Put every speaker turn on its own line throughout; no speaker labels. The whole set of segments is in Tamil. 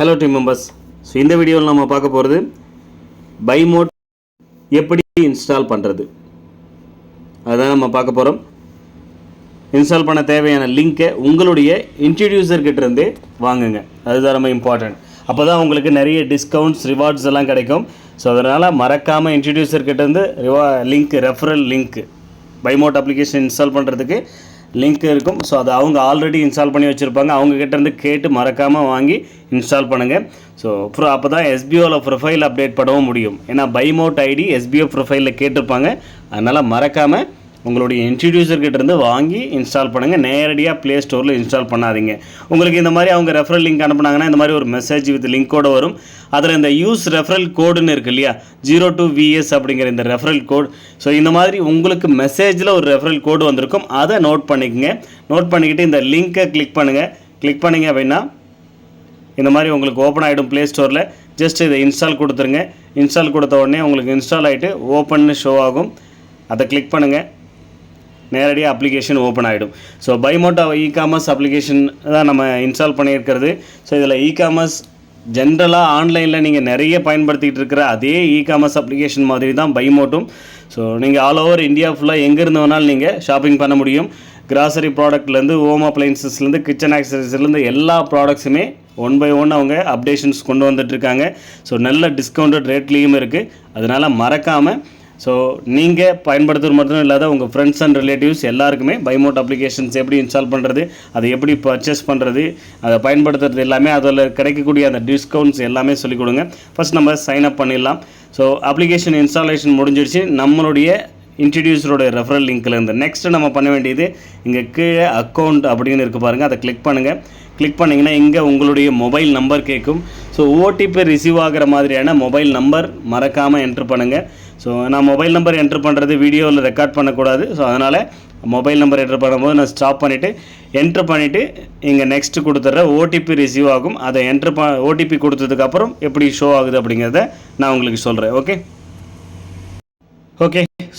Hello team members. ஸோ இந்த வீடியோவில் நம்ம பார்க்க போகிறது பைமோட் எப்படி இன்ஸ்டால் பண்ணுறது அதுதான் நம்ம பார்க்க போகிறோம். இன்ஸ்டால் பண்ண தேவையான லிங்க்கை உங்களுடைய இன்ட்ரடியூசர்கிட்டேருந்தே வாங்குங்க. அதுதான் ரொம்ப இம்பார்ட்டன்ட். அப்போ தான் உங்களுக்கு நிறைய டிஸ்கவுண்ட்ஸ் ரிவார்ட்ஸ் எல்லாம் கிடைக்கும். ஸோ அதனால் மறக்காமல் இன்ட்ரடியூசர்கிட்டேருந்து ரெஃபரல் லிங்க் பைமோட் அப்ளிகேஷன் இன்ஸ்டால் பண்ணுறதுக்கு லிங்க் இருக்கும். ஸோ அதை அவங்க ஆல்ரெடி இன்ஸ்டால் பண்ணி வச்சுருப்பாங்க. அவங்ககிட்டேருந்து கேட்டு மறக்காமல் வாங்கி இன்ஸ்டால் பண்ணுங்கள். ஸோ அப்போ தான் எஸ்பிஓவில் ப்ரொஃபைல் அப்டேட் பண்ணவும் முடியும். ஏன்னா பைமோட் ஐடி எஸ்பிஓ ப்ரொஃபைலில் கேட்டிருப்பாங்க. அதனால் மறக்காமல் உங்களுடைய இன்ட்ரடியூசர்கிட்டேருந்து வாங்கி இன்ஸ்டால் பண்ணுங்கள். நேரடியாக ப்ளே ஸ்டோரில் இன்ஸ்டால் பண்ணாதீங்க. உங்களுக்கு இந்த மாதிரி அவங்க ரெஃபரல் லிங்க் அனுப்புனாங்கன்னா இந்த மாதிரி ஒரு மெசேஜ் வித் லிங்க்கோடு வரும். அதில் இந்த யூஸ் ரெஃபரல் கோடுன்னு இருக்குது இல்லையா, 02VS அப்படிங்கிற இந்த ரெஃபரல் கோட். ஸோ இந்த மாதிரி உங்களுக்கு மெசேஜில் ஒரு ரெஃபரல் கோடு வந்திருக்கும். அதை நோட் பண்ணிக்கோங்க. நோட் பண்ணிக்கிட்டு இந்த லிங்க்கை கிளிக் பண்ணுங்கள். கிளிக் பண்ணிங்க அப்படின்னா இந்த மாதிரி உங்களுக்கு ஓப்பன் ஆகிடும் ப்ளே ஸ்டோரில். ஜஸ்ட் இதை இன்ஸ்டால் கொடுத்துருங்க. இன்ஸ்டால் கொடுத்த உடனே உங்களுக்கு இன்ஸ்டால் ஆகிட்டு ஓப்பன்னு ஷோ ஆகும். அதை கிளிக் பண்ணுங்கள். நேரடியாக அப்ளிகேஷன் ஓப்பன் ஆகிடும். ஸோ பைமோட் இ-காமர்ஸ் அப்ளிகேஷன் தான் நம்ம இன்ஸ்டால் பண்ணியிருக்கிறது. ஸோ இதில் இ-காமர்ஸ் ஜென்ரலாக ஆன்லைனில் நீங்கள் நிறைய பயன்படுத்திகிட்டு இருக்கிற அதே இ-காமர்ஸ் அப்ளிகேஷன் மாதிரி தான் பைமோட்டும். ஸோ நீங்கள் ஆல் ஓவர் இந்தியா ஃபுல்லாக எங்கேருந்து வேணாலும் நீங்கள் ஷாப்பிங் பண்ண முடியும். கிராசரி ப்ராடக்ட்லேருந்து ஹோம் அப்ளைன்சஸ்லேருந்து கிச்சன் ஆக்சசரிஸ்லேருந்து எல்லா ப்ராடக்ட்ஸுமே ஒன் பை ஒன் அவங்க அப்டேஷன்ஸ் கொண்டு வந்துட்டுருக்காங்க. ஸோ நல்ல டிஸ்கவுண்டட் ரேட்லேயும் இருக்குது. அதனால் மறக்காமல் ஸோ நீங்கள் பயன்படுத்துகிற மட்டும் இல்லாத உங்கள் ஃப்ரெண்ட்ஸ் அண்ட் ரிலேட்டிவ்ஸ் எல்லாருக்குமே பைமோட் அப்ளிகேஷன்ஸ் எப்படி இன்ஸ்டால் பண்ணுறது, அதை எப்படி பர்ச்சேஸ் பண்ணுறது, அதை பயன்படுத்துறது எல்லாமே அதில் கிடைக்கக்கூடிய அந்த டிஸ்கவுண்ட்ஸ் எல்லாமே சொல்லிக் கொடுங்க. ஃபஸ்ட் நம்ம சைன் அப் பண்ணிடலாம். ஸோ அப்ளிகேஷன் இன்ஸ்டாலேஷன் முடிஞ்சிடுச்சு. நம்மளுடைய இன்ட்ரடியூசரோட ரெஃபரல் லிங்க்லேருந்து நெக்ஸ்ட்டு நம்ம பண்ண வேண்டியது இங்கே கீழே அக்கௌண்ட் அப்படின்னு இருக்குது பாருங்கள். அதை கிளிக் பண்ணுங்கள். கிளிக் பண்ணிங்கன்னா இங்கே உங்களுடைய மொபைல் நம்பர் கேட்கும். ஸோ ஓடிபி ரிசீவ் ஆகிற மாதிரியான மொபைல் நம்பர் மறக்காமல் என்ட்ரு பண்ணுங்கள். ஸோ நான் மொபைல் நம்பர் என்ட்ரு பண்ணுறது வீடியோவில் ரெக்கார்ட் பண்ணக்கூடாது. ஸோ அதனால் மொபைல் நம்பர் என்ட்ரு பண்ணும்போது நான் ஸ்டாப் பண்ணிவிட்டு என்ட்ரு பண்ணிவிட்டு இங்கே நெக்ஸ்ட்டு கொடுத்துட்ற ஓடிபி ரிசீவ் ஆகும். அதை ஓடிபி கொடுத்ததுக்கப்புறம் எப்படி ஷோ ஆகுது அப்படிங்கிறத நான் உங்களுக்கு சொல்கிறேன். Okay.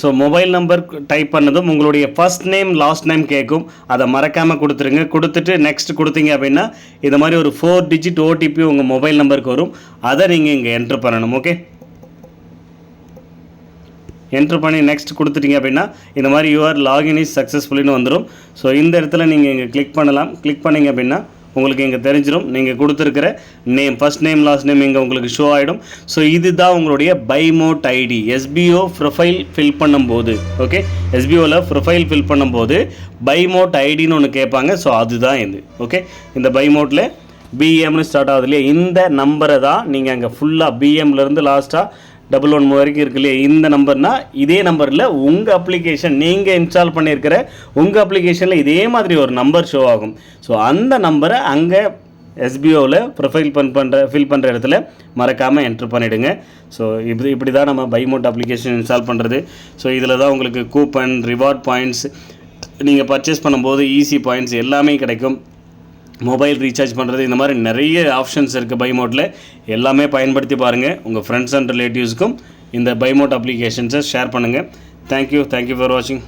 So mobile number type பண்ணதும் உங்களுடைய ஃபர்ஸ்ட் நேம் லாஸ்ட் நேம் கேட்கும். அதை மறக்காமல் கொடுத்துருங்க. கொடுத்துட்டு நெக்ஸ்ட் கொடுத்தீங்க அப்படின்னா இது மாதிரி ஒரு 4 டிஜிட் ஓடிபி உங்கள் மொபைல் நம்பருக்கு வரும். அதை நீங்கள் இங்கே என்ட்ரு பண்ணணும். ஓகே, என்ட்ரு பண்ணி நெக்ஸ்ட் கொடுத்துட்டீங்க அப்படின்னா இந்த மாதிரி யுவர் லாகின் இஸ் சக்ஸஸ்ஃபுல்லின்னு வந்துடும். ஸோ இந்த இடத்துல நீங்கள் இங்கே கிளிக் பண்ணலாம். கிளிக் பண்ணிங்க அப்படின்னா உங்களுக்கு இங்கே தெரிஞ்சிடும் நீங்கள் கொடுத்துருக்கிற name, first name last name இங்கே உங்களுக்கு ஷோ ஆகிடும். ஸோ இதுதான் உங்களுடைய பைமோட் ஐடி. எஸ்பிஓ ப்ரொஃபைல் ஃபில் பண்ணும்போது, ஓகே, எஸ்பிஓவில் ப்ரொஃபைல் ஃபில் பண்ணும்போது பைமோட் ஐடின்னு ஒன்று கேட்பாங்க. ஸோ அதுதான் இது. ஓகே, இந்த பைமோட்டில் பிஎம்னு ஸ்டார்ட் ஆகுது இல்லையா, இந்த நம்பரை தான் நீங்கள் அங்கே ஃபுல்லாக பிஎம்லேருந்து லாஸ்ட்டாக 11 வரைக்கும் இருக்கு இல்லையா, இந்த நம்பர்னால் இதே நம்பரில் உங்கள் அப்ளிகேஷன் நீங்கள் இன்ஸ்டால் பண்ணியிருக்கிற உங்கள் அப்ளிகேஷனில் இதே மாதிரி ஒரு நம்பர் ஷோ ஆகும். ஸோ அந்த நம்பரை அங்கே எஸ்பிஓவில் ப்ரொஃபைல் ஃபில் பண்ணுற இடத்துல மறக்காமல் என்ட்ரு பண்ணிவிடுங்க. ஸோ இப்படி தான் நம்ம பைமோட் அப்ளிகேஷன் இன்ஸ்டால் பண்ணுறது. ஸோ இதில் தான் உங்களுக்கு கூப்பன், ரிவார்ட் பாயிண்ட்ஸ், நீங்கள் பர்ச்சேஸ் பண்ணும்போது ஈஸி பாயிண்ட்ஸ் எல்லாமே கிடைக்கும். மொபைல் ரீசார்ஜ் பண்ணுறது, இந்த மாதிரி நிறைய ஆப்ஷன்ஸ் இருக்குது பைமோட்டில். எல்லாமே பயன்படுத்தி பாருங்கள். உங்கள் ஃப்ரெண்ட்ஸ் அண்ட் ரிலேட்டிவ்ஸ்க்கும் இந்த பைமோட் அப்ளிகேஷன்ஸை ஷேர் பண்ணுங்கள். தேங்க்யூ ஃபார் வாட்சிங்.